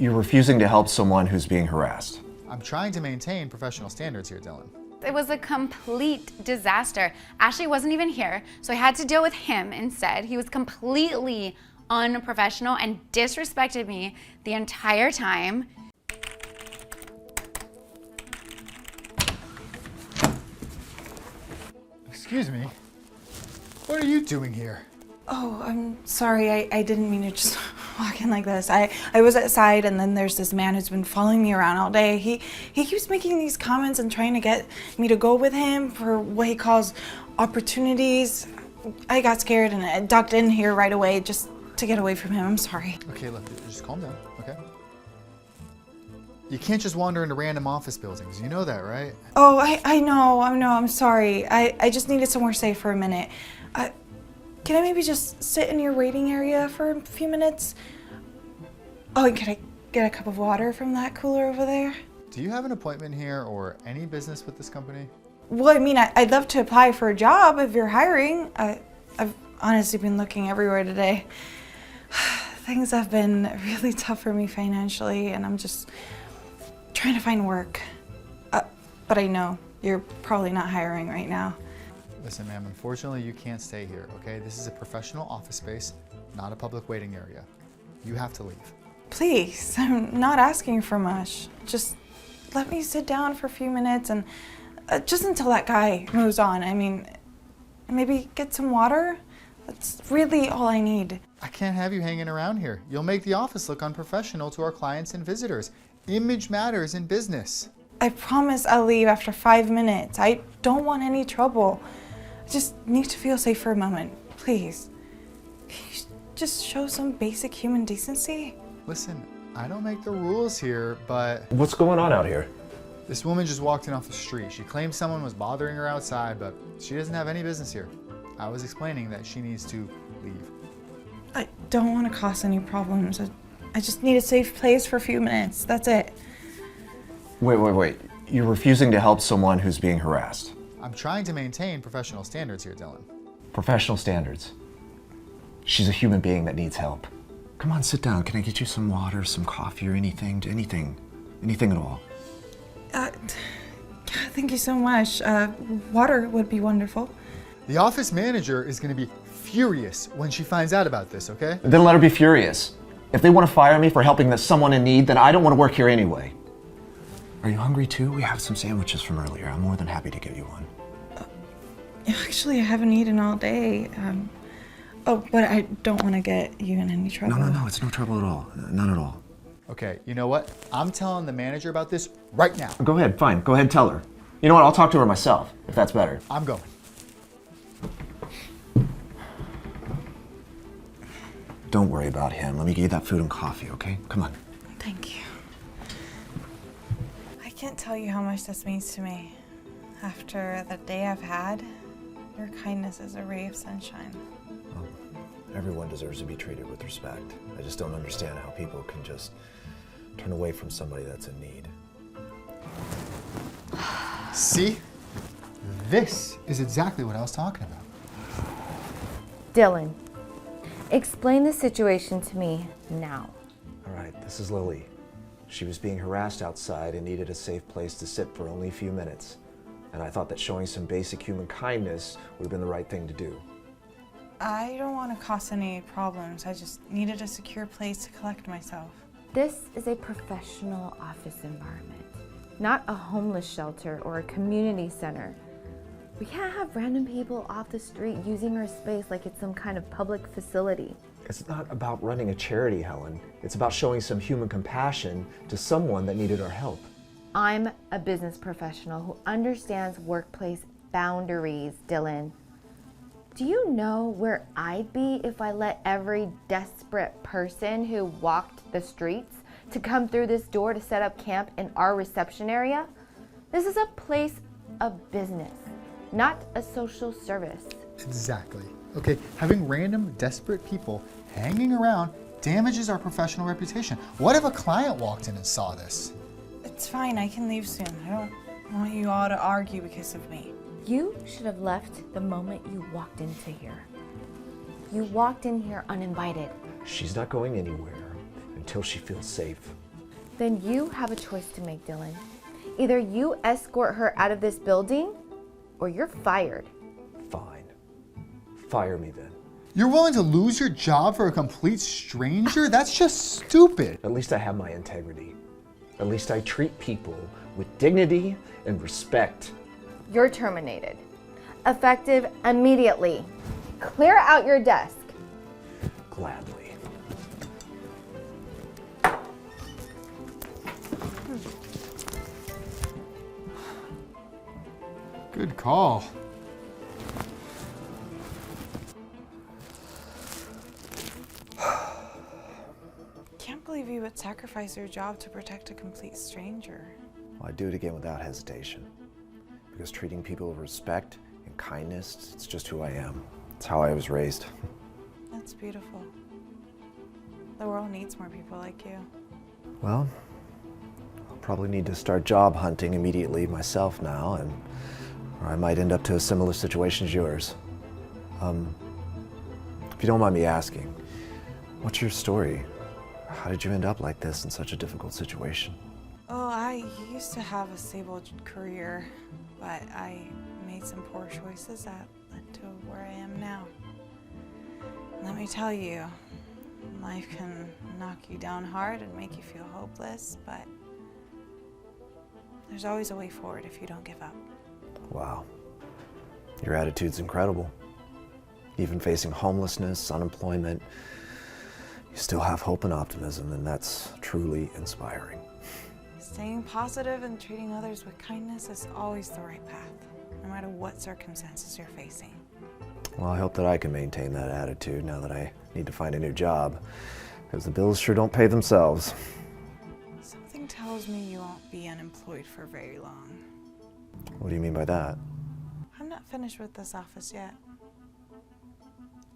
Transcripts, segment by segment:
You're refusing to help someone who's being harassed. I'm trying to maintain professional standards here, Dylan. It was a complete disaster. Ashley wasn't even here, so I had to deal with him instead. He was completely unprofessional and disrespected me the entire time. Excuse me, what are you doing here? Oh, I'm sorry. I didn't mean to just walk in like this. I was outside, and then there's this man who's been following me around all day. He keeps making these comments and trying to get me to go with him for what he calls opportunities. I got scared and I ducked in here right away just to get away from him. I'm sorry. Okay, look, just calm down, okay? You can't just wander into random office buildings. You know that, right? Oh, I know. I'm sorry. I just needed somewhere safe for a minute. Can I maybe just sit in your waiting area for a few minutes? Oh, and can I get a cup of water from that cooler over there? Do you have an appointment here or any business with this company? Well, I mean, I'd love to apply for a job if you're hiring. I've honestly been looking everywhere today. Things have been really tough for me financially, and I'm just trying to find work. But I know you're probably not hiring right now. Listen, ma'am, unfortunately you can't stay here, okay? This is a professional office space, not a public waiting area. You have to leave. Please, I'm not asking for much. Just let me sit down for a few minutes and just until that guy moves on. I mean, maybe get some water? That's really all I need. I can't have you hanging around here. You'll make the office look unprofessional to our clients and visitors. Image matters in business. I promise I'll leave after 5 minutes. I don't want any trouble. I just need to feel safe for a moment. Please. Can you just show some basic human decency? Listen, I don't make the rules here, but What's going on out here? this woman just walked in off the street. She claims someone was bothering her outside, but she doesn't have any business here. I was explaining that she needs to leave. I don't want to cause any problems. I just need a safe place for a few minutes. That's it. Wait. You're refusing to help someone who's being harassed. I'm trying to maintain professional standards here, Dylan. Professional standards. She's a human being that needs help. Come on, sit down. Can I get you some water, some coffee, or anything? Anything at all? Thank you so much. Water would be wonderful. The office manager is going to be furious when she finds out about this, okay? Then let her be furious. If they want to fire me for helping someone in need, then I don't want to work here anyway. Are you hungry too? We have some sandwiches from earlier. I'm more than happy to get you one. Actually, I haven't eaten all day. But I don't want to get you in any trouble. No, it's no trouble at all. None at all. Okay, you know what? I'm telling the manager about this right now. Go ahead, fine. Go ahead, tell her. You know what? I'll talk to her myself, if that's better. I'm going. Don't worry about him. Let me get you that food and coffee, okay? Come on. Thank you. I can't tell you how much this means to me. After the day I've had, your kindness is a ray of sunshine. Well, everyone deserves to be treated with respect. I just don't understand how people can just turn away from somebody that's in need. See? This is exactly what I was talking about. Dylan, explain the situation to me now. All right, this is Lily. She was being harassed outside and needed a safe place to sit for only a few minutes. And I thought that showing some basic human kindness would have been the right thing to do. I don't want to cause any problems. I just needed a secure place to collect myself. This is a professional office environment, not a homeless shelter or a community center. We can't have random people off the street using our space like it's some kind of public facility. It's not about running a charity, Helen. It's about showing some human compassion to someone that needed our help. I'm a business professional who understands workplace boundaries, Dylan. Do you know where I'd be if I let every desperate person who walked the streets to come through this door to set up camp in our reception area? This is a place of business, not a social service. Exactly. Okay, having random, desperate people hanging around damages our professional reputation. What if a client walked in and saw this? It's fine, I can leave soon. I don't want you all to argue because of me. You should have left the moment you walked into here. You walked in here uninvited. She's not going anywhere until she feels safe. Then you have a choice to make, Dylan. Either you escort her out of this building or you're fired. Fine. Fire me then. You're willing to lose your job for a complete stranger? That's just stupid. At least I have my integrity. At least I treat people with dignity and respect. You're terminated. Effective immediately. Clear out your desk. Gladly. Good call. Can't believe you would sacrifice your job to protect a complete stranger. Well, I'd do it again without hesitation. Because treating people with respect and kindness, it's just who I am. It's how I was raised. That's beautiful. The world needs more people like you. Well, I'll probably need to start job hunting immediately myself now, or I might end up to a similar situation as yours. If you don't mind me asking, what's your story? How did you end up like this in such a difficult situation? Oh, I used to have a stable career, but I made some poor choices that led to where I am now. Let me tell you, life can knock you down hard and make you feel hopeless, but there's always a way forward if you don't give up. Wow. Your attitude's incredible. Even facing homelessness, unemployment, you still have hope and optimism, and that's truly inspiring. Staying positive and treating others with kindness is always the right path, no matter what circumstances you're facing. Well, I hope that I can maintain that attitude now that I need to find a new job, because the bills sure don't pay themselves. Something tells me you won't be unemployed for very long. What do you mean by that? I'm not finished with this office yet.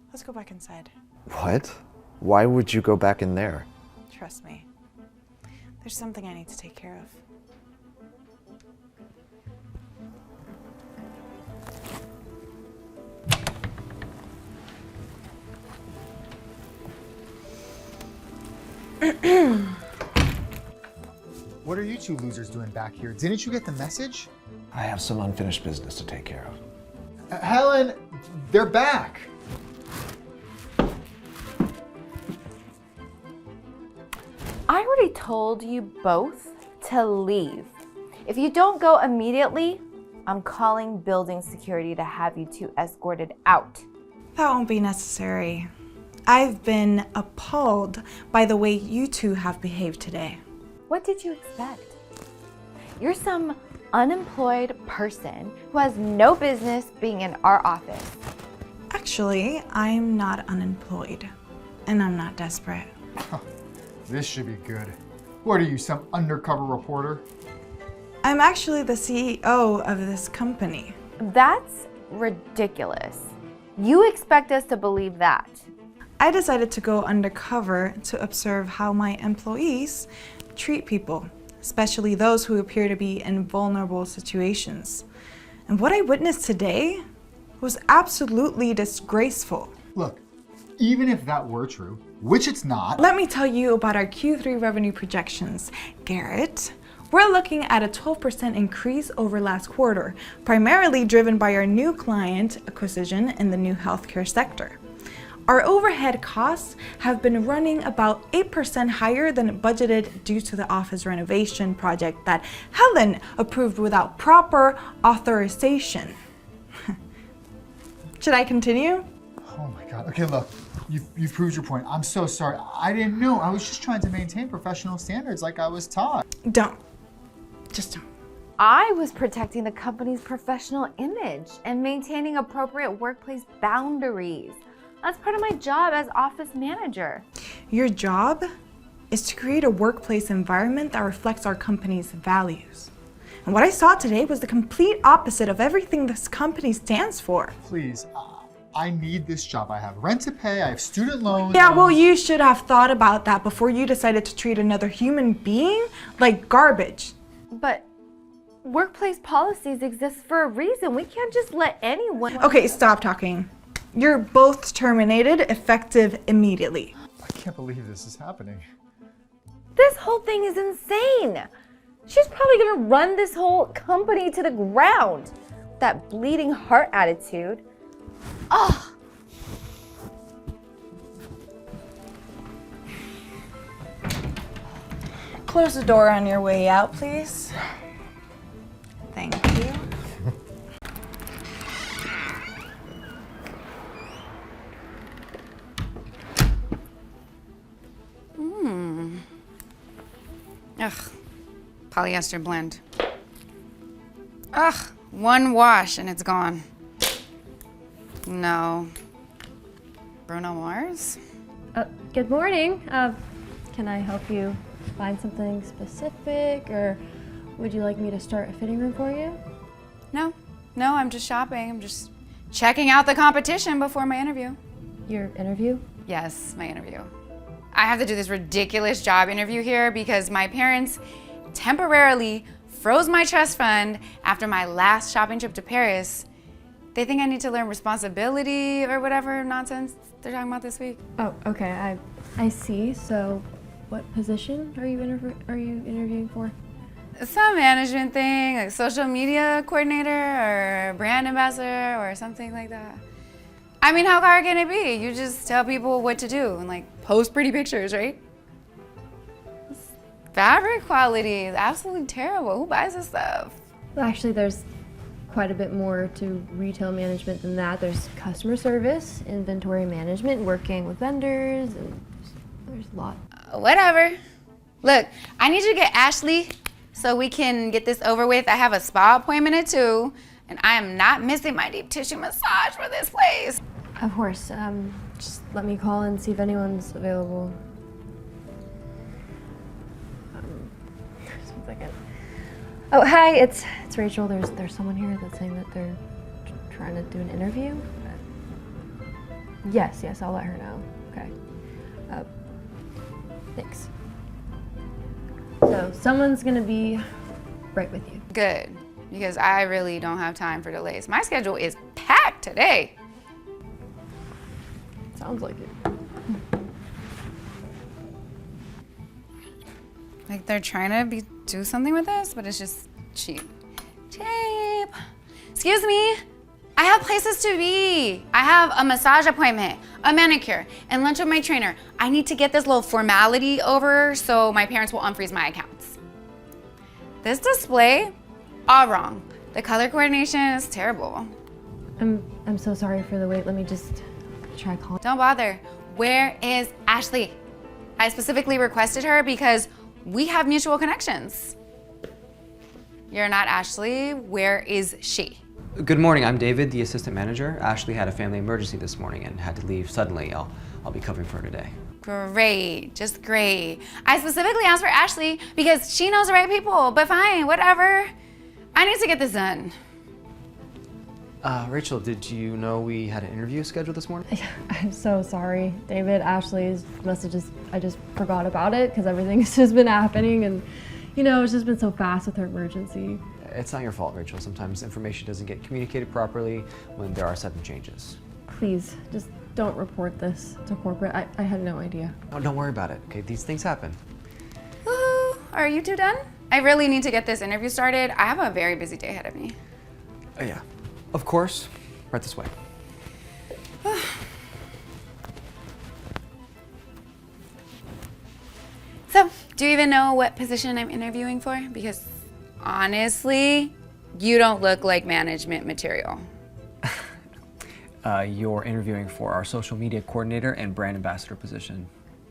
Let's go back inside. What? Why would you go back in there? Trust me. There's something I need to take care of. What are you two losers doing back here? Didn't you get the message? I have some unfinished business to take care of. Helen, they're back. I already told you both to leave. If you don't go immediately, I'm calling building security to have you two escorted out. That won't be necessary. I've been appalled by the way you two have behaved today. What did you expect? You're some unemployed person who has no business being in our office. Actually, I'm not unemployed, and I'm not desperate. This should be good. What are you, some undercover reporter? I'm actually the CEO of this company. That's ridiculous. You expect us to believe that? I decided to go undercover to observe how my employees treat people, especially those who appear to be in vulnerable situations. And what I witnessed today was absolutely disgraceful. Look, even if that were true, which it's not. Let me tell you about our Q3 revenue projections, Garrett. We're looking at a 12% increase over last quarter, primarily driven by our new client acquisition in the new healthcare sector. Our overhead costs have been running about 8% higher than budgeted due to the office renovation project that Helen approved without proper authorization. Should I continue? Oh my God. Okay, look, you've proved your point. I'm so sorry. I didn't know. I was just trying to maintain professional standards like I was taught. Don't. Just don't. I was protecting the company's professional image and maintaining appropriate workplace boundaries. That's part of my job as office manager. Your job is to create a workplace environment that reflects our company's values. And what I saw today was the complete opposite of everything this company stands for. Please, I need this job. I have rent to pay, I have student loans. Yeah, well, you should have thought about that before you decided to treat another human being like garbage. But workplace policies exist for a reason. We can't just let anyone... Okay, stop talking. You're both terminated, effective immediately. I can't believe this is happening. This whole thing is insane. She's probably gonna run this whole company to the ground. That bleeding heart attitude. Oh. Close the door on your way out, please. Thank you. Ugh, polyester blend. Ugh, one wash and it's gone. No. Bruno Mars? Good morning. Can I help you find something specific, or would you like me to start a fitting room for you? No, I'm just shopping. I'm just checking out the competition before my interview. Your interview? Yes, my interview. I have to do this ridiculous job interview here because my parents temporarily froze my trust fund after my last shopping trip to Paris. They think I need to learn responsibility or whatever nonsense they're talking about this week. Oh, okay. I see. So, what position are you interviewing for? Some management thing, like social media coordinator or brand ambassador or something like that. I mean, how hard can it be? You just tell people what to do and like post pretty pictures, right? This fabric quality is absolutely terrible. Who buys this stuff? Well, actually, there's quite a bit more to retail management than that. There's customer service, inventory management, working with vendors, and there's a lot. Whatever. Look, I need you to get Ashley so we can get this over with. I have a spa appointment at 2, and I am not missing my deep tissue massage for this place. Of course. Just let me call and see if anyone's available. Just 1 second. Oh, hi. It's Rachel. There's someone here that's saying that they're trying to do an interview. Yes. I'll let her know. Okay. Thanks. So someone's gonna be right with you. Good, because I really don't have time for delays. My schedule is packed today. Sounds like it. Like they're trying to do something with this, but it's just cheap. Cheap. Excuse me. I have places to be. I have a massage appointment, a manicure, and lunch with my trainer. I need to get this little formality over so my parents will unfreeze my accounts. This display, all wrong. The color coordination is terrible. I'm so sorry for the wait. Let me just try calling. Don't bother. Where is Ashley? I specifically requested her because we have mutual connections. You're not Ashley. Where is she? Good morning, I'm David, the assistant manager. Ashley had a family emergency this morning and had to leave suddenly. I'll be covering for her today. Great, just great. I specifically asked for Ashley because she knows the right people, but fine, whatever. I need to get this done. Rachel, did you know we had an interview scheduled this morning? I'm so sorry, David. Ashley's I just forgot about it because everything's just been happening, and it's just been so fast with her emergency. It's not your fault, Rachel. Sometimes information doesn't get communicated properly when there are sudden changes. Please, just don't report this to corporate. I had no idea. Oh, don't worry about it, okay? These things happen. Woohoo! Are you two done? I really need to get this interview started. I have a very busy day ahead of me. Yeah, of course. Right this way. So, do you even know what position I'm interviewing for? Because honestly, you don't look like management material. You're interviewing for our social media coordinator and brand ambassador position.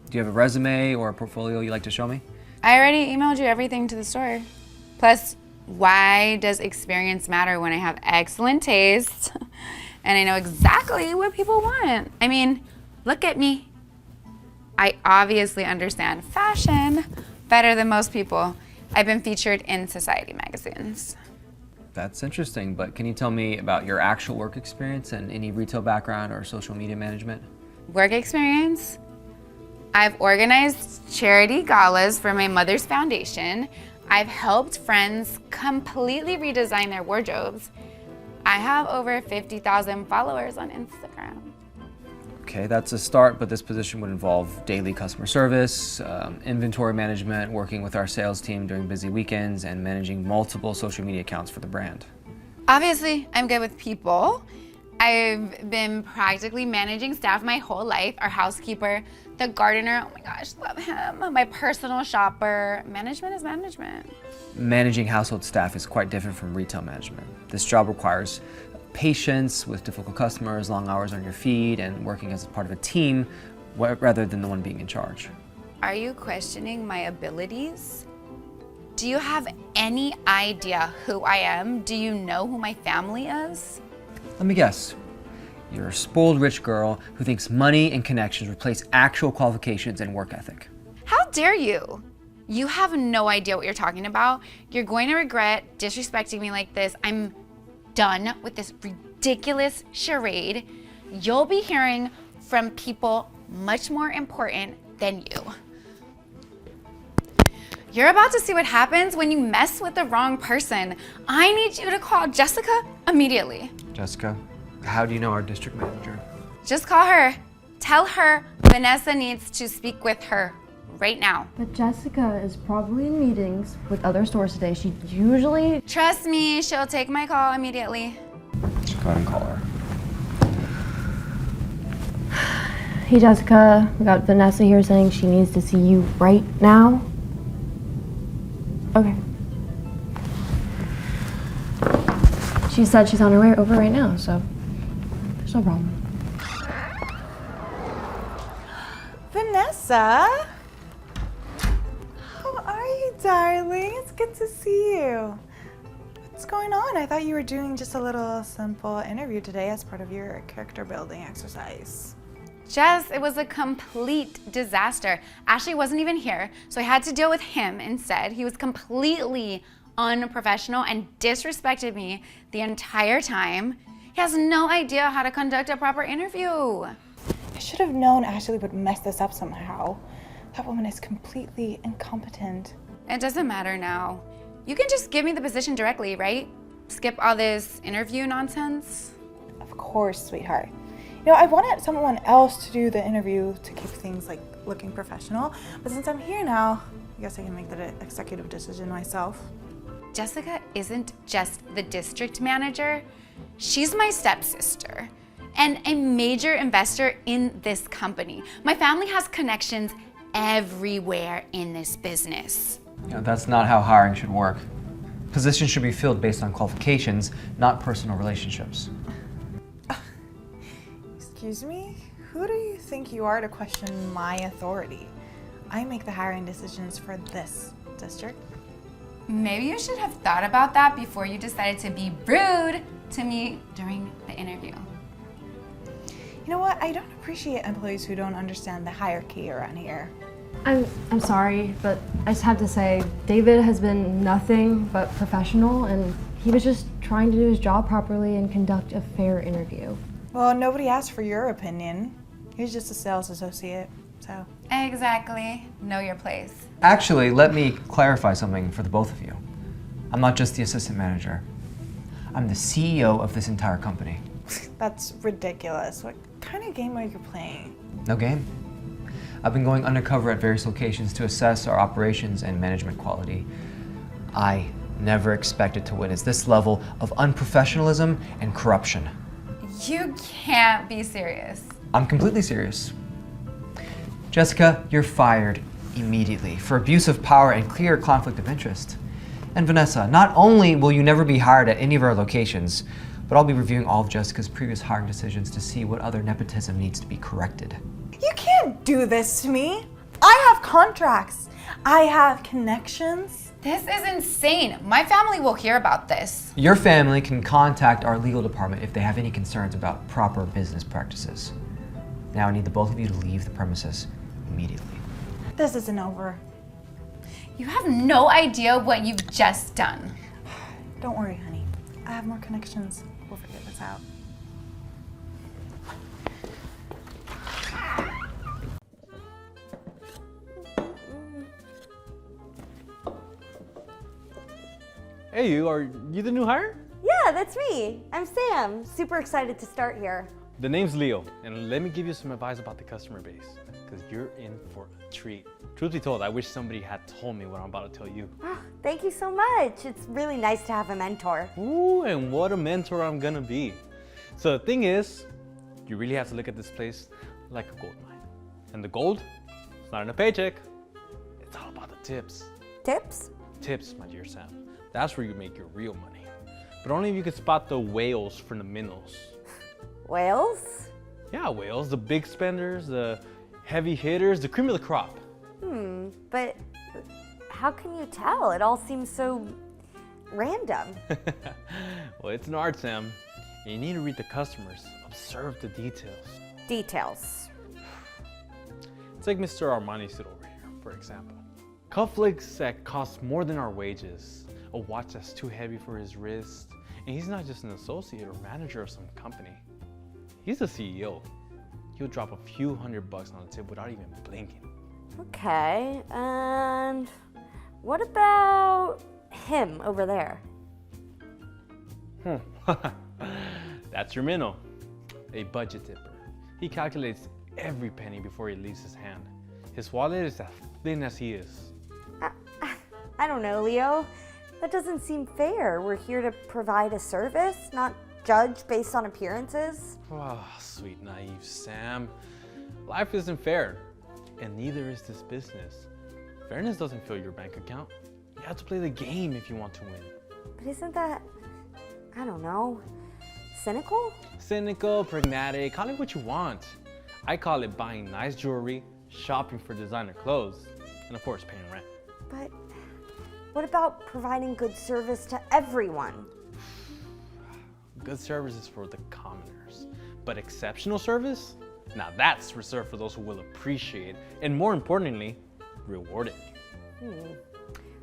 Do you have a resume or a portfolio you'd like to show me? I already emailed you everything to the store. Plus, why does experience matter when I have excellent taste and I know exactly what people want? I mean, look at me. I obviously understand fashion better than most people. I've been featured in society magazines. That's interesting, but can you tell me about your actual work experience and any retail background or social media management? Work experience? I've organized charity galas for my mother's foundation. I've helped friends completely redesign their wardrobes. I have over 50,000 followers on Instagram. Okay, that's a start, but this position would involve daily customer service, inventory management, working with our sales team during busy weekends, and managing multiple social media accounts for the brand. Obviously, I'm good with people. I've been practically managing staff my whole life. Our housekeeper, the gardener, oh my gosh, love him. My personal shopper. Management is management. Managing household staff is quite different from retail management. This job requires patience with difficult customers, long hours on your feet, and working as a part of a team rather than the one being in charge. Are you questioning my abilities? Do you have any idea who I am? Do you know who my family is? Let me guess. You're a spoiled rich girl who thinks money and connections replace actual qualifications and work ethic. How dare you? You have no idea what you're talking about. You're going to regret disrespecting me like this. I'm done with this ridiculous charade. You'll be hearing from people much more important than you. You're about to see what happens when you mess with the wrong person. I need you to call Jessica immediately. Jessica, how do you know our district manager? Just call her. Tell her Vanessa needs to speak with her right now. But Jessica is probably in meetings with other stores today. She usually... Trust me, she'll take my call immediately. Just go ahead and call her. Hey Jessica, we got Vanessa here saying she needs to see you right now. Okay. She said she's on her way over right now, so there's no problem. Vanessa? How are you, darling? It's good to see you. What's going on? I thought you were doing just a little simple interview today as part of your character building exercise. Jess, it was a complete disaster. Ashley wasn't even here, so I had to deal with him instead. He was completely unprofessional and disrespected me the entire time. He has no idea how to conduct a proper interview. I should have known Ashley would mess this up somehow. That woman is completely incompetent. It doesn't matter now. You can just give me the position directly, right? Skip all this interview nonsense. Of course, sweetheart. You know, I wanted someone else to do the interview to keep things like looking professional, but since I'm here now, I guess I can make that executive decision myself. Jessica isn't just the district manager. She's my stepsister and a major investor in this company. My family has connections everywhere in this business. You know, that's not how hiring should work. Positions should be filled based on qualifications, not personal relationships. Excuse me? Who do you think you are to question my authority? I make the hiring decisions for this district. Maybe you should have thought about that before you decided to be rude to me during the interview. You know what? I don't appreciate employees who don't understand the hierarchy around here. I'm sorry, but I just have to say, David has been nothing but professional, and he was just trying to do his job properly and conduct a fair interview. Well, nobody asked for your opinion. He's just a sales associate, so. Exactly. Know your place. Actually, let me clarify something for the both of you. I'm not just the assistant manager. I'm the CEO of this entire company. That's ridiculous. What kind of game are you playing? No game. I've been going undercover at various locations to assess our operations and management quality. I never expected to witness this level of unprofessionalism and corruption. You can't be serious. I'm completely serious. Jessica, you're fired immediately for abuse of power and clear conflict of interest. And Vanessa, not only will you never be hired at any of our locations, but I'll be reviewing all of Jessica's previous hiring decisions to see what other nepotism needs to be corrected. You can't do this to me. I have contracts. I have connections. This is insane. My family will hear about this. Your family can contact our legal department if they have any concerns about proper business practices. Now I need the both of you to leave the premises immediately. This isn't over. You have no idea what you've just done. Don't worry, honey. I have more connections. We'll figure this out. Hey, are you the new hire? Yeah, that's me. I'm Sam. Super excited to start here. The name's Leo, and let me give you some advice about the customer base, because you're in for a treat. Truth be told, I wish somebody had told me what I'm about to tell you. Oh, thank you so much. It's really nice to have a mentor. Ooh, and what a mentor I'm gonna be. So the thing is, you really have to look at this place like a gold mine. And the gold, it's not in a paycheck. It's all about the tips. Tips? Tips, my dear Sam. That's where you make your real money. But only if you can spot the whales from the minnows. Whales? Yeah, whales, the big spenders, the heavy hitters, the cream of the crop. But how can you tell? It all seems so random. Well, it's an art, Sam. And you need to read the customers, observe the details. Details. It's like Mr. Armani suit over here, for example. Cufflinks that cost more than our wages, a watch that's too heavy for his wrist, and he's not just an associate or manager of some company. He's the CEO. He'll drop a few $100 on the tip without even blinking. Okay, and what about him over there? That's your minnow, a budget tipper. He calculates every penny before he leaves his hand. His wallet is as thin as he is. I don't know, Leo. That doesn't seem fair. We're here to provide a service, not judge based on appearances. Oh, sweet naive Sam. Life isn't fair, and neither is this business. Fairness doesn't fill your bank account. You have to play the game if you want to win. But isn't that, I don't know, cynical? Cynical, pragmatic, call it what you want. I call it buying nice jewelry, shopping for designer clothes, and of course paying rent. But what about providing good service to everyone? Good service is for the commoners, but exceptional service? Now that's reserved for those who will appreciate and, more importantly, reward it.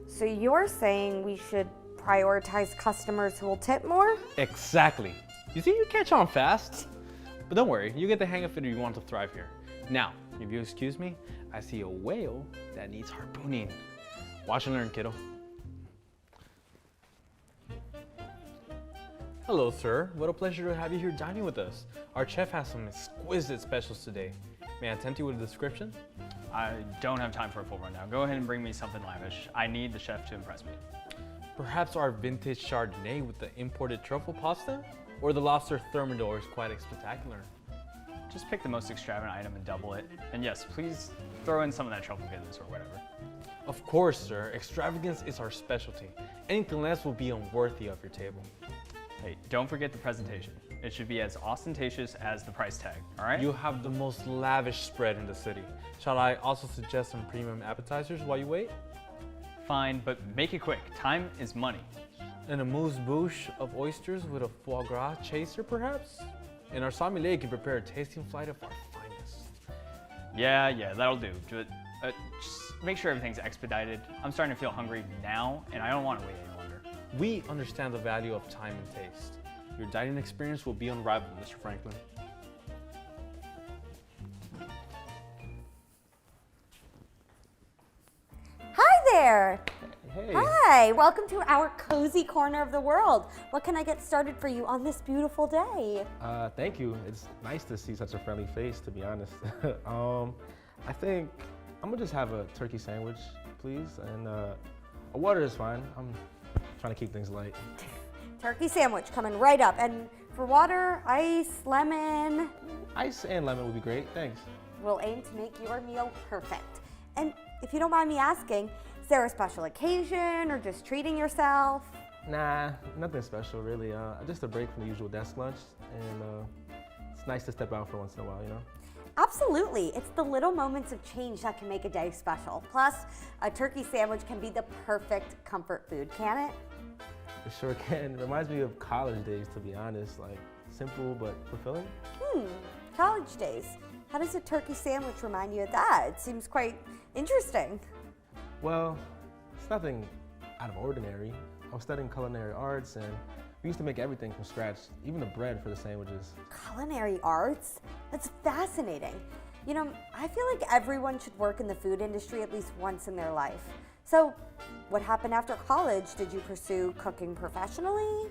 So you're saying we should prioritize customers who will tip more? Exactly. You see, you catch on fast. But don't worry, you get the hang of it if you want to thrive here. Now, if you excuse me, I see a whale that needs harpooning. Watch and learn, kiddo. Hello, sir. What a pleasure to have you here dining with us. Our chef has some exquisite specials today. May I tempt you with a description? I don't have time for a full rundown. Go ahead and bring me something lavish. I need the chef to impress me. Perhaps our vintage Chardonnay with the imported truffle pasta? Or the lobster thermidor is quite spectacular. Just pick the most extravagant item and double it. And yes, please throw in some of that truffle goodness or whatever. Of course, sir. Extravagance is our specialty. Anything less will be unworthy of your table. Hey, don't forget the presentation. It should be as ostentatious as the price tag, all right? You have the most lavish spread in the city. Shall I also suggest some premium appetizers while you wait? Fine, but make it quick. Time is money. And a amuse-bouche of oysters with a foie gras chaser, perhaps? And our sommelier can prepare a tasting flight of our finest. Yeah, that'll do. Just make sure everything's expedited. I'm starting to feel hungry now, and I don't want to wait any longer. We understand the value of time and taste. Your dining experience will be unrivaled, Mr. Franklin. Hi there. Hey. Hi, welcome to our cozy corner of the world. What can I get started for you on this beautiful day? Thank you. It's nice to see such a friendly face, to be honest. I think I'm gonna just have a turkey sandwich, please, and a water is fine. I'm trying to keep things light. Turkey sandwich coming right up. And for water, ice, lemon. Ice and lemon would be great, thanks. We'll aim to make your meal perfect. And if you don't mind me asking, is there a special occasion or just treating yourself? Nah, nothing special really. Just a break from the usual desk lunch, and it's nice to step out for once in a while, you know? Absolutely. It's the little moments of change that can make a day special. Plus, a turkey sandwich can be the perfect comfort food, can it? It sure can. Reminds me of college days, to be honest. Like, simple but fulfilling. College days. How does a turkey sandwich remind you of that? It seems quite interesting. Well, it's nothing out of ordinary. I was studying culinary arts, and we used to make everything from scratch, even the bread for the sandwiches. Culinary arts? That's fascinating. You know, I feel like everyone should work in the food industry at least once in their life. So, what happened after college? Did you pursue cooking professionally?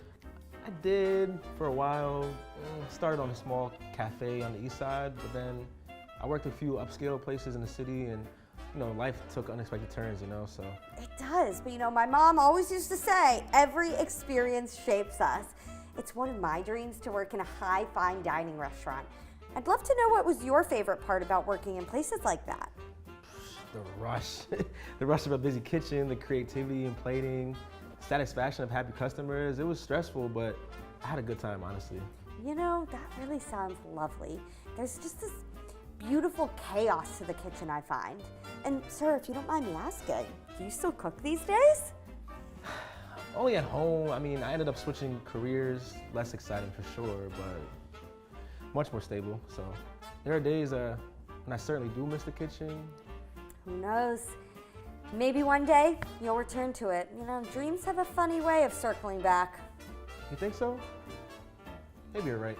I did for a while. Started on a small cafe on the east side, but then I worked a few upscale places in the city, and life took unexpected turns, so. It does, but my mom always used to say, every experience shapes us. It's one of my dreams to work in a high fine dining restaurant. I'd love to know what was your favorite part about working in places like that. The rush. The rush of a busy kitchen, the creativity in plating, satisfaction of happy customers. It was stressful, but I had a good time, honestly. That really sounds lovely. There's just this beautiful chaos to the kitchen, I find. And sir, if you don't mind me asking, do you still cook these days? Only at home. I ended up switching careers, less exciting for sure, but much more stable. So there are days when I certainly do miss the kitchen. Who knows? Maybe one day you'll return to it. Dreams have a funny way of circling back. You think so? Maybe you're right.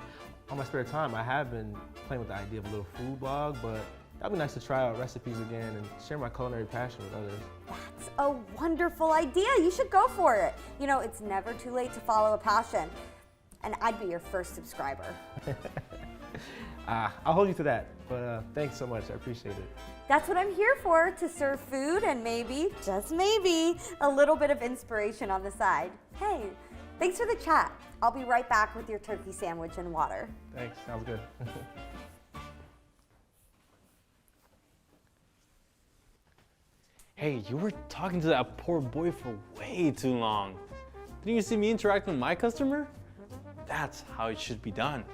On my spare time, I have been playing with the idea of a little food blog, but that'd be nice to try out recipes again and share my culinary passion with others. That's a wonderful idea. You should go for it. It's never too late to follow a passion. And I'd be your first subscriber. I'll hold you to that, but thanks so much. I appreciate it. That's what I'm here for, to serve food and maybe, just maybe, a little bit of inspiration on the side. Hey, thanks for the chat. I'll be right back with your turkey sandwich and water. Thanks, sounds good. Hey, you were talking to that poor boy for way too long. Didn't you see me interacting with my customer? That's how it should be done.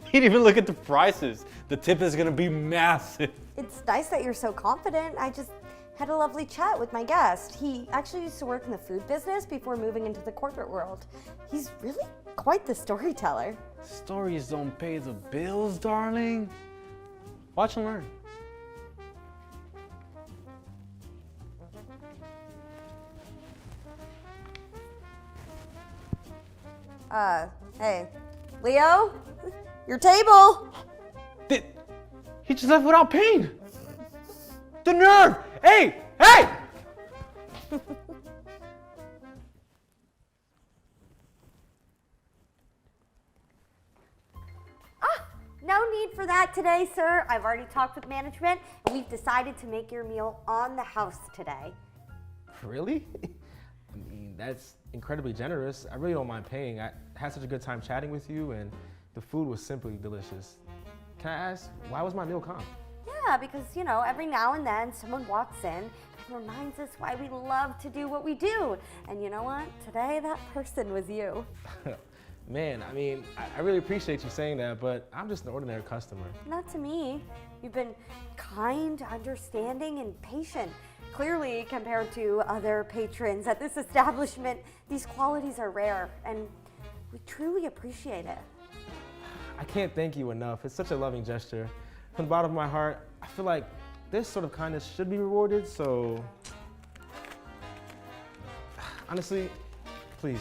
He didn't even look at the prices. The tip is gonna be massive. It's nice that you're so confident. I just had a lovely chat with my guest. He actually used to work in the food business before moving into the corporate world. He's really quite the storyteller. Stories don't pay the bills, darling. Watch and learn. Hey, Leo, your table. He just left without paying. The nerve! Hey! Hey! No need for that today, sir. I've already talked with management, and we've decided to make your meal on the house today. Really? That's incredibly generous. I really don't mind paying. I had such a good time chatting with you, and the food was simply delicious. Can I ask, why was my meal comped? Yeah, because, every now and then someone walks in and reminds us why we love to do what we do. And you know what? Today, that person was you. Man, I really appreciate you saying that, but I'm just an ordinary customer. Not to me. You've been kind, understanding, and patient. Clearly, compared to other patrons at this establishment, these qualities are rare, and we truly appreciate it. I can't thank you enough. It's such a loving gesture. From the bottom of my heart, I feel like this sort of kindness should be rewarded, so honestly, please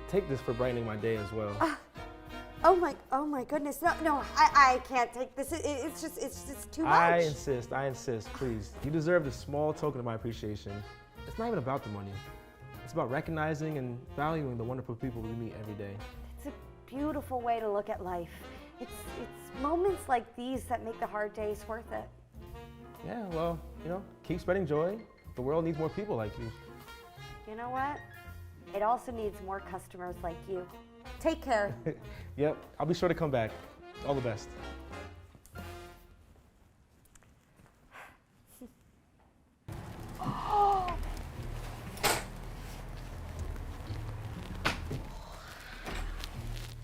take this for brightening my day as well. Oh my goodness. No, I can't take this. It's just too much. I insist, please. You deserve the small token of my appreciation. It's not even about the money. It's about recognizing and valuing the wonderful people we meet every day. It's a beautiful way to look at life. It's moments like these that make the hard days worth it. Yeah, well, keep spreading joy. The world needs more people like you. You know what? It also needs more customers like you. Take care. Yep, I'll be sure to come back. All the best.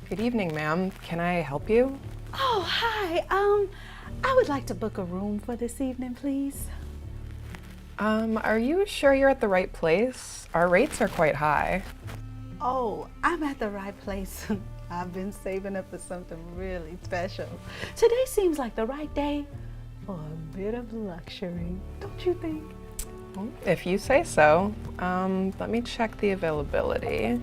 Good evening, ma'am. Can I help you? Oh, hi. I would like to book a room for this evening, please. Are you sure you're at the right place? Our rates are quite high. Oh, I'm at the right place. I've been saving up for something really special. Today seems like the right day for a bit of luxury, don't you think? If you say so. Let me check the availability.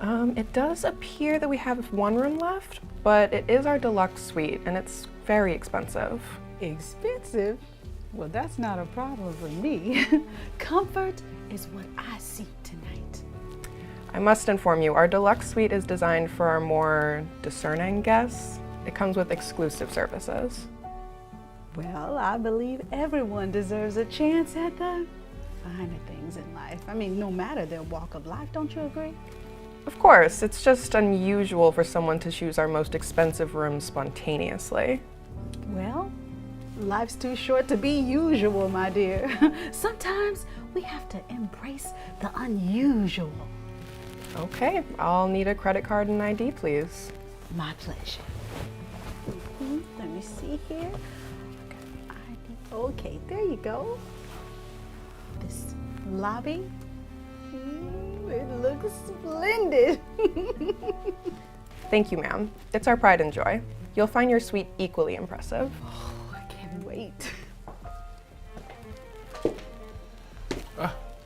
It does appear that we have one room left, but it is our deluxe suite, and it's very expensive. Expensive? Well, that's not a problem for me. Comfort is what I seek tonight. I must inform you, our deluxe suite is designed for our more discerning guests. It comes with exclusive services. Well, I believe everyone deserves a chance at the finer things in life. I mean, no matter their walk of life, don't you agree? Of course, it's just unusual for someone to choose our most expensive room spontaneously. Well, life's too short to be usual, my dear. Sometimes we have to embrace the unusual. Okay, I'll need a credit card and ID, please. My pleasure. Let me see here. ID. Okay, there you go. This lobby. It looks splendid. Thank you, ma'am. It's our pride and joy. You'll find your suite equally impressive. Oh, I can't wait.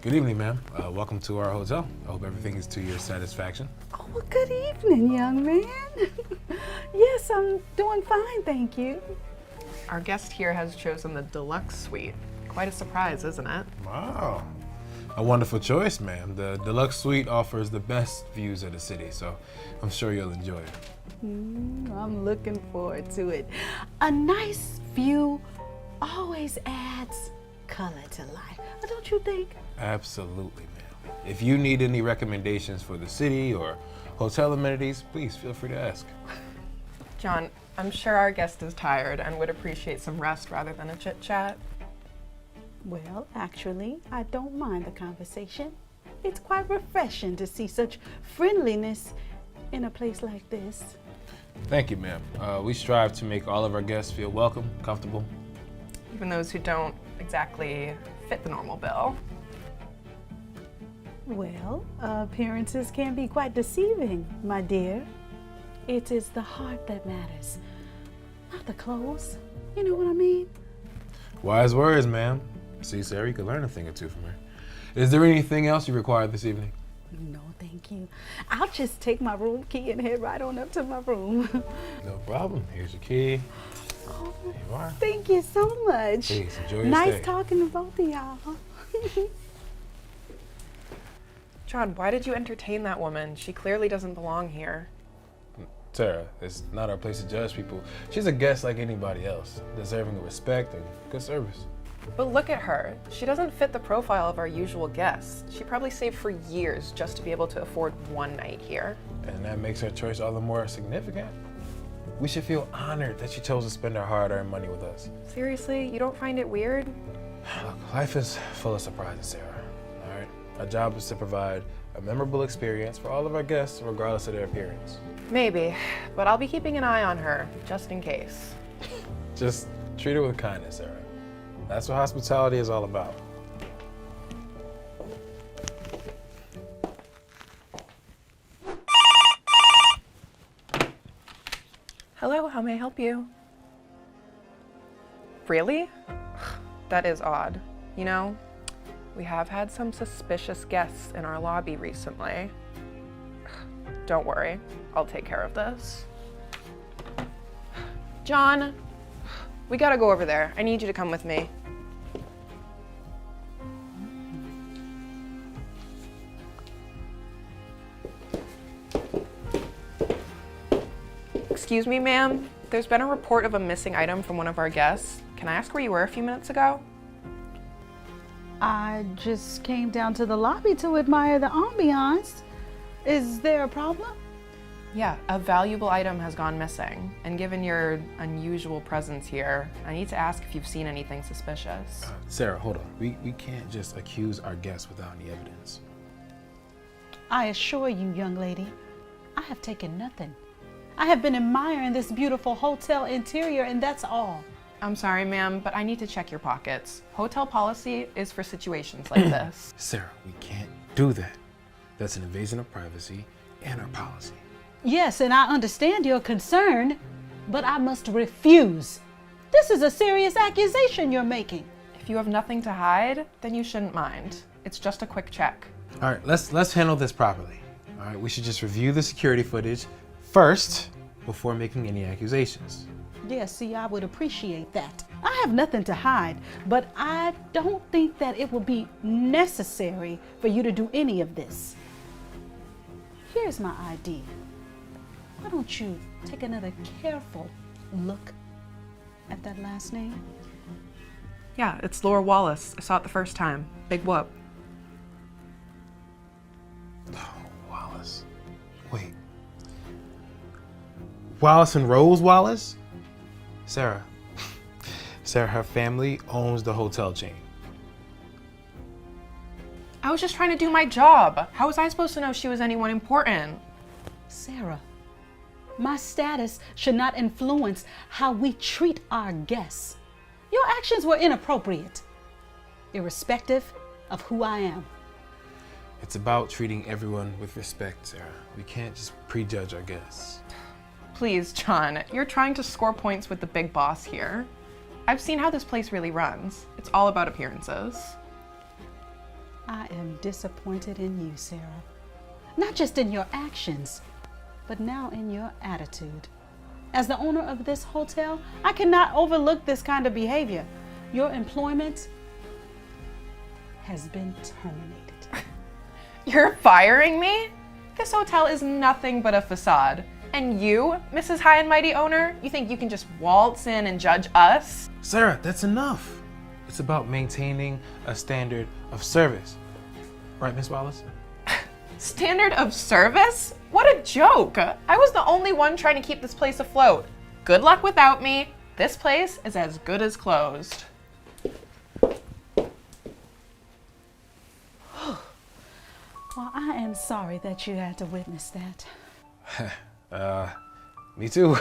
Good evening, ma'am. Welcome to our hotel. I hope everything is to your satisfaction. Oh, well, good evening, young man. Yes, I'm doing fine, thank you. Our guest here has chosen the deluxe suite. Quite a surprise, isn't it? Wow. A wonderful choice, ma'am. The deluxe suite offers the best views of the city, so I'm sure you'll enjoy it. I'm looking forward to it. A nice view always adds color to life, don't you think? Absolutely, ma'am. If you need any recommendations for the city or hotel amenities, please feel free to ask. John, I'm sure our guest is tired and would appreciate some rest rather than a chit-chat. Well, actually, I don't mind the conversation. It's quite refreshing to see such friendliness in a place like this. Thank you, ma'am. We strive to make all of our guests feel welcome, comfortable. Even those who don't exactly fit the normal bill. Well, appearances can be quite deceiving, my dear. It is the heart that matters, not the clothes. You know what I mean? Wise words, ma'am. See, Sarah, you could learn a thing or two from her. Is there anything else you require this evening? No, thank you. I'll just take my room key and head right on up to my room. No problem. Here's your key. Oh, Here you are. thank you so much. Please, enjoy your Nice stay. talking to both of y'all. John, why did you entertain that woman? She clearly doesn't belong here. Sarah, it's not our place to judge people. She's a guest like anybody else, deserving of respect and good service. But look at her. She doesn't fit the profile of our usual guests. She probably saved for years just to be able to afford one night here. And that makes her choice all the more significant. We should feel honored that she chose to spend her hard-earned money with us. Seriously, you don't find it weird? Look, life is full of surprises, Sarah. All right? Our job is to provide a memorable experience for all of our guests, regardless of their appearance. Maybe, but I'll be keeping an eye on her, just in case. Just treat her with kindness, Sarah. That's what hospitality is all about. Hello, how may I help you? Really? That is odd. You know, we have had some suspicious guests in our lobby recently. Don't worry, I'll take care of this. John, we gotta go over there. I need you to come with me. Excuse me, ma'am. There's been a report of a missing item from one of our guests. Can I ask where you were a few minutes ago? I just came down to the lobby to admire the ambiance. Is there a problem? Yeah, a valuable item has gone missing. And given your unusual presence here, I need to ask if you've seen anything suspicious. Sarah, hold on. We can't just accuse our guests without any evidence. I assure you, young lady, I have taken nothing. I have been admiring this beautiful hotel interior, and that's all. I'm sorry, ma'am, but I need to check your pockets. Hotel policy is for situations like this. Sarah, we can't do that. That's an invasion of privacy and our policy. Yes, and I understand your concern, but I must refuse. This is a serious accusation you're making. If you have nothing to hide, then you shouldn't mind. It's just a quick check. All right, let's handle this properly. All right, we should just review the security footage first before making any accusations. Yes, see, I would appreciate that. I have nothing to hide, but I don't think that it will be necessary for you to do any of this. here's my idea. Why don't you take another careful look at that last name? Yeah, it's Laura Wallace. I saw it the first time. Big whoop. Wallace. Wait. Wallace and Rose Wallace? Sarah. Sarah, her family owns the hotel chain. I was just trying to do my job. How was I supposed to know she was anyone important? Sarah, my status should not influence how we treat our guests. Your actions were inappropriate, irrespective of who I am. It's about treating everyone with respect, Sarah. We can't just prejudge our guests. Please, John, you're trying to score points with the big boss here. I've seen how this place really runs. It's all about appearances. I am disappointed in you, Sarah. Not just in your actions, but now in your attitude. As the owner of this hotel, I cannot overlook this kind of behavior. Your employment has been terminated. You're firing me? This hotel is nothing but a facade. And you, Mrs. High and Mighty Owner, you think you can just waltz in and judge us? Sarah, that's enough. It's about maintaining a standard of service. Right, Miss Wallace? Standard of service? What a joke! I was the only one trying to keep this place afloat. Good luck without me. This place is as good as closed. Well, I am sorry that you had to witness that. Me too.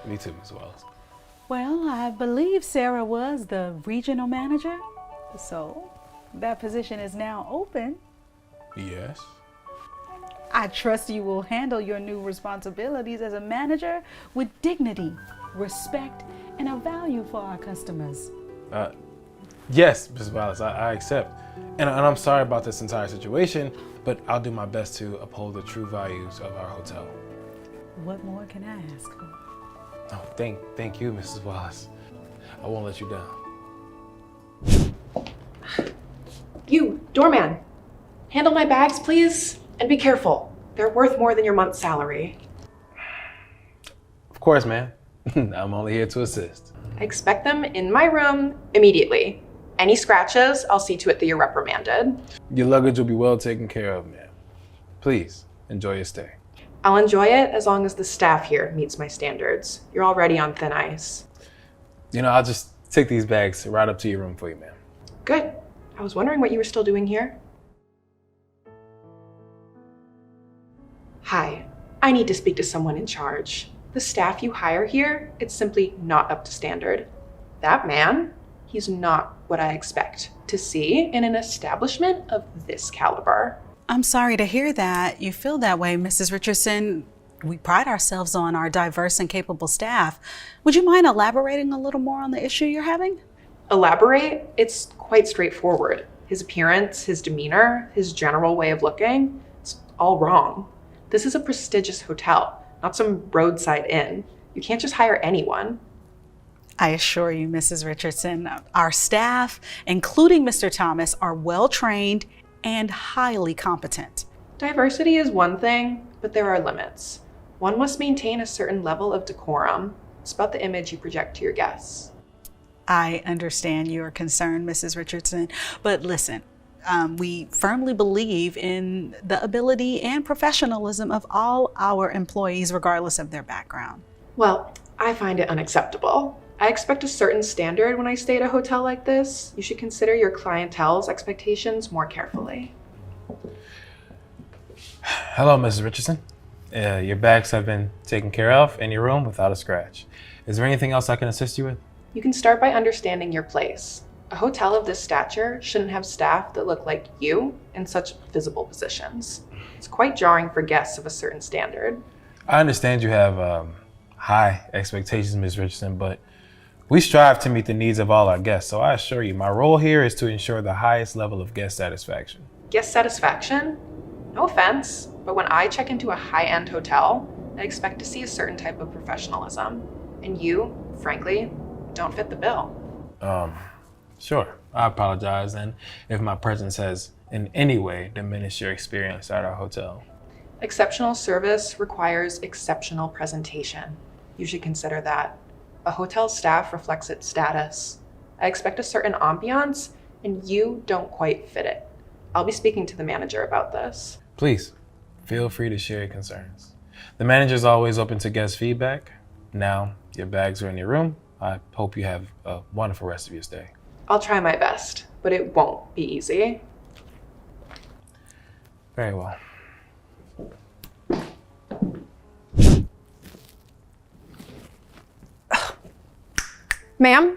Me too, Miss Wallace. Well, I believe Sarah was the regional manager, so that position is now open. Yes. I trust you will handle your new responsibilities as a manager with dignity, respect, and a value for our customers. Yes, Miss Wallace, I accept. And I'm sorry about this entire situation, but I'll do my best to uphold the true values of our hotel. What more can I ask for? Oh, thank you, Mrs. Wallace. I won't let you down. You, doorman, handle my bags, please, and be careful. They're worth more than your month's salary. Of course, ma'am. I'm only here to assist. I expect them in my room immediately. Any scratches, I'll see to it that you're reprimanded. Your luggage will be well taken care of, ma'am. Please, enjoy your stay. I'll enjoy it as long as the staff here meets my standards. You're already on thin ice. You know, I'll just take these bags right up to your room for you, ma'am. Good. I was wondering what you were still doing here. Hi, I need to speak to someone in charge. The staff you hire here, it's simply not up to standard. That man, he's not what I expect to see in an establishment of this caliber. I'm sorry to hear that you feel that way, Mrs. Richardson. We pride ourselves on our diverse and capable staff. Would you mind elaborating a little more on the issue you're having? Elaborate? It's quite straightforward. His appearance, his demeanor, his general way of looking, it's all wrong. This is a prestigious hotel, not some roadside inn. You can't just hire anyone. I assure you, Mrs. Richardson, our staff, including Mr. Thomas, are well-trained and highly competent. Diversity is one thing, but there are limits. One must maintain a certain level of decorum. It's about the image you project to your guests. I understand your concern, Mrs. Richardson, but listen, we firmly believe in the ability and professionalism of all our employees, regardless of their background. Well, I find it unacceptable. I expect a certain standard when I stay at a hotel like this. You should consider your clientele's expectations more carefully. Hello, Mrs. Richardson. Your bags have been taken care of in your room without a scratch. Is there anything else I can assist you with? You can start by understanding your place. A hotel of this stature shouldn't have staff that look like you in such visible positions. It's quite jarring for guests of a certain standard. I understand you have high expectations, Ms. Richardson, but we strive to meet the needs of all our guests, so I assure you, my role here is to ensure the highest level of guest satisfaction. Guest satisfaction? No offense, but when I check into a high-end hotel, I expect to see a certain type of professionalism. And you, frankly, don't fit the bill. Sure. I apologize, and if my presence has in any way diminished your experience at our hotel. Exceptional service requires exceptional presentation. You should consider that. A hotel staff reflects its status. I expect a certain ambiance, and you don't quite fit it. I'll be speaking to the manager about this. Please, feel free to share your concerns. The manager's always open to guest feedback. Now, your bags are in your room. I hope you have a wonderful rest of your stay. I'll try my best, but it won't be easy. Very well. Ma'am,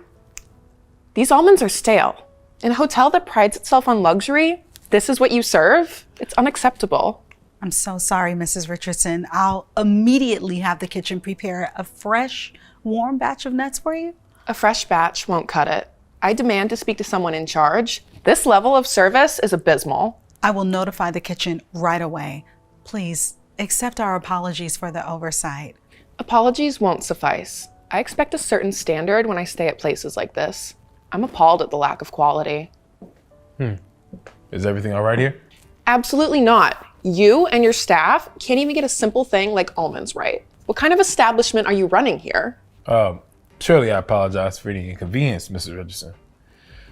these almonds are stale. In a hotel that prides itself on luxury, this is what you serve? It's unacceptable. I'm so sorry, Mrs. Richardson. I'll immediately have the kitchen prepare a fresh, warm batch of nuts for you. A fresh batch won't cut it. I demand to speak to someone in charge. This level of service is abysmal. I will notify the kitchen right away. Please accept our apologies for the oversight. Apologies won't suffice. I expect a certain standard when I stay at places like this. I'm appalled at the lack of quality. Is everything all right here? Absolutely not. You and your staff can't even get a simple thing like almonds right. What kind of establishment are you running here? Surely I apologize for any inconvenience, Mrs. Richardson.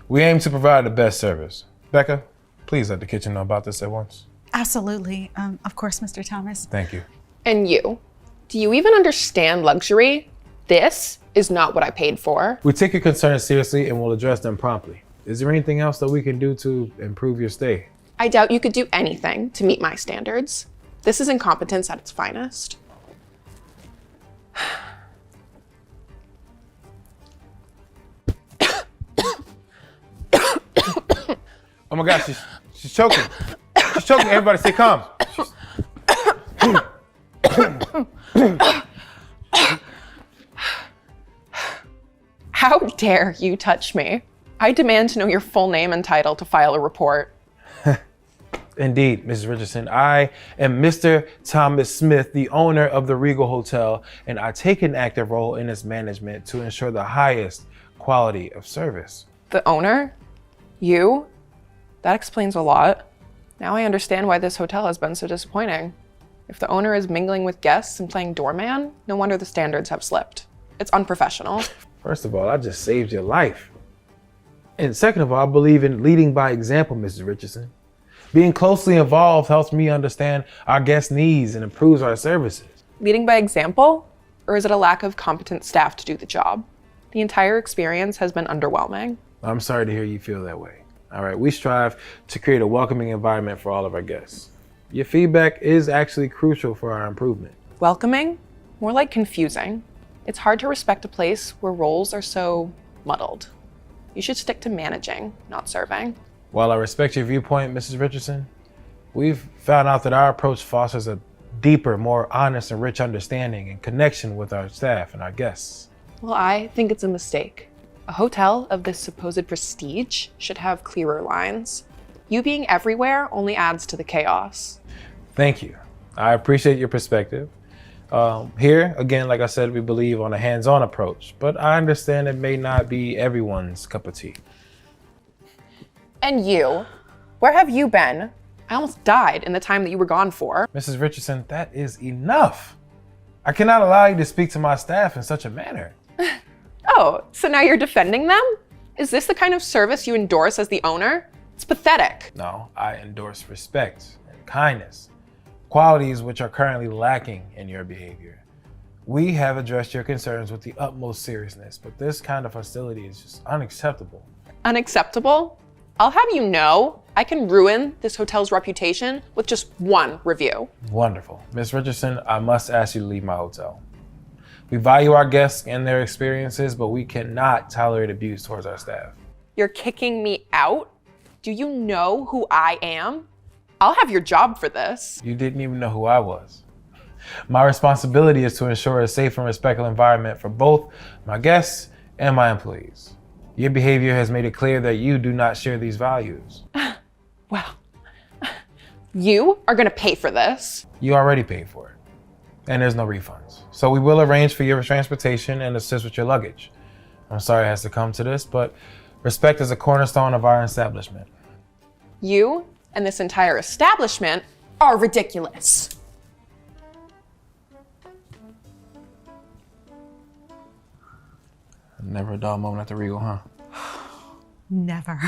We aim to provide the best service. Becca, please let the kitchen know about this at once. Absolutely. Of course, Mr. Thomas. Thank you. And you? Do you even understand luxury? This is not what I paid for. We take your concerns seriously and will address them promptly. Is there anything else that we can do to improve your stay? I doubt you could do anything to meet my standards. This is incompetence at its finest. Oh my gosh, she's choking. She's choking. Everybody stay calm. How dare you touch me? I demand to know your full name and title to file a report. Indeed, Mrs. Richardson. I am Mr. Thomas Smith, the owner of the Regal Hotel, and I take an active role in its management to ensure the highest quality of service. The owner? You? That explains a lot. Now I understand why this hotel has been so disappointing. If the owner is mingling with guests and playing doorman, no wonder the standards have slipped. It's unprofessional. First of all, I just saved your life. And second of all, I believe in leading by example, Mrs. Richardson. Being closely involved helps me understand our guests' needs and improves our services. Leading by example? Or is it a lack of competent staff to do the job? The entire experience has been underwhelming. I'm sorry to hear you feel that way. All right, we strive to create a welcoming environment for all of our guests. Your feedback is actually crucial for our improvement. Welcoming? More like confusing. It's hard to respect a place where roles are so muddled. You should stick to managing, not serving. While I respect your viewpoint, Mrs. Richardson, we've found out that our approach fosters a deeper, more honest and rich understanding and connection with our staff and our guests. Well, I think it's a mistake. A hotel of this supposed prestige should have clearer lines. You being everywhere only adds to the chaos. Thank you. I appreciate your perspective. Here, again, like I said, we believe on a hands-on approach, but I understand it may not be everyone's cup of tea. And you? Where have you been? I almost died in the time that you were gone for. Mrs. Richardson, that is enough. I cannot allow you to speak to my staff in such a manner. Oh, so now you're defending them? Is this the kind of service you endorse as the owner? It's pathetic. No, I endorse respect and kindness, qualities which are currently lacking in your behavior. We have addressed your concerns with the utmost seriousness, but this kind of hostility is just unacceptable. Unacceptable? I'll have you know, I can ruin this hotel's reputation with just one review. Wonderful. Ms. Richardson, I must ask you to leave my hotel. We value our guests and their experiences, but we cannot tolerate abuse towards our staff. You're kicking me out? Do you know who I am? I'll have your job for this. You didn't even know who I was. My responsibility is to ensure a safe and respectful environment for both my guests and my employees. Your behavior has made it clear that you do not share these values. Well, you are gonna pay for this. You already paid for it, and there's no refunds. So we will arrange for your transportation and assist with your luggage. I'm sorry it has to come to this, but respect is a cornerstone of our establishment. You and this entire establishment are ridiculous. Never a dull moment at the Regal, huh? Never.